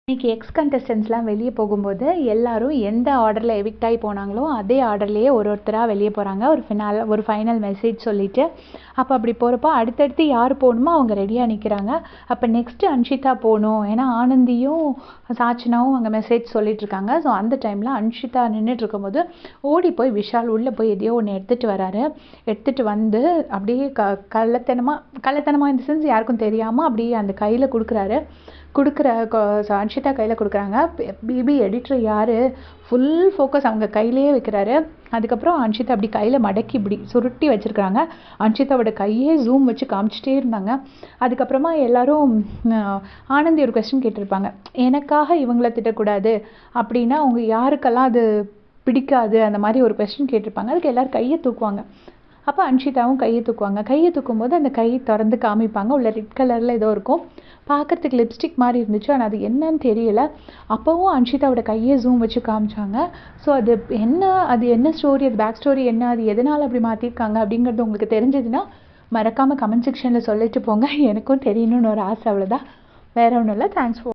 இன்னைக்கு எக்ஸ் கண்டஸ்டன்ஸ்லாம் வெளியே போகும்போது எல்லாரும் எந்த ஆர்டரில் எவிக்ட் ஆகி போனாங்களோ அதே ஆர்டர்லேயே ஒருத்தராக வெளியே போகிறாங்க. ஒரு ஃபைனல் மெசேஜ் சொல்லிவிட்டு. அப்போ அப்படி போகிறப்போ அடுத்தடுத்து யார் போகணுமோ அவங்க ரெடியாக நிற்கிறாங்க. அப்போ நெக்ஸ்ட்டு அன்ஷிதா போகணும், ஏன்னா ஆனந்தியும் சாச்சனாவும் அங்கே மெசேஜ் சொல்லிட்டுருக்காங்க. ஸோ அந்த டைமில் அன்ஷிதா நின்றுட்டு இருக்கும்போது ஓடி போய் விஷால் உள்ளே போய் எதையோ ஒன்று எடுத்துகிட்டு வராரு. எடுத்துகிட்டு வந்து அப்படியே கள்ளத்தனமாக இந்த சென்ஸ் யாருக்கும் தெரியாமல் அப்படியே அந்த கையில் கொடுக்குறாரு. அன்ஷிதா கையில் கொடுக்குறாங்க. பிபி எடிட்டர் யார் ஃபுல் ஃபோக்கஸ் அவங்க கையிலேயே வைக்கிறாரு. அதுக்கப்புறம் அன்ஷிதா அப்படி கையில் மடக்கி இப்படி சுருட்டி வச்சுருக்குறாங்க. அன்ஷிதாவோட கையே ஜூம் வச்சு காமிச்சிட்டே இருந்தாங்க. அதுக்கப்புறமா எல்லாரும் ஆனந்தி ஒரு கொஸ்டின் கேட்டிருப்பாங்க, எனக்காக இவங்கள திட்டக்கூடாது அப்படின்னா அவங்க யாருக்கெல்லாம் அது பிடிக்காது அந்த மாதிரி ஒரு கொஸ்டின் கேட்டிருப்பாங்க. அதுக்கு எல்லோரும் கையை தூக்குவாங்க. அப்போ அன்ஷிதாவும் கையை தூக்குவாங்க. கையை தூக்கும்போது அந்த கையை திறந்து காமிப்பாங்க. உள்ள ரெட் கலரில் ஏதோ இருக்கும், பார்க்குறதுக்கு லிப்ஸ்டிக் மாதிரி இருந்துச்சு, ஆனால் அது என்னன்னு தெரியல. அப்போவும் அன்ஷிதாவோட கையை ஜூம் வச்சு காமிச்சாங்க. ஸோ அது என்ன ஸ்டோரி, அது பேக் ஸ்டோரி என்ன, அது எதனால் அப்படி மாற்றிருக்காங்க அப்படிங்கிறது உங்களுக்கு தெரிஞ்சதுன்னா மறக்காமல் கமெண்ட் செக்ஷனில் சொல்லிட்டு போங்க. எனக்கும் தெரியணும்னு ஒரு ஆசை, அவ்வளோதான், வேறு ஒன்றும் இல்லை. Thanks for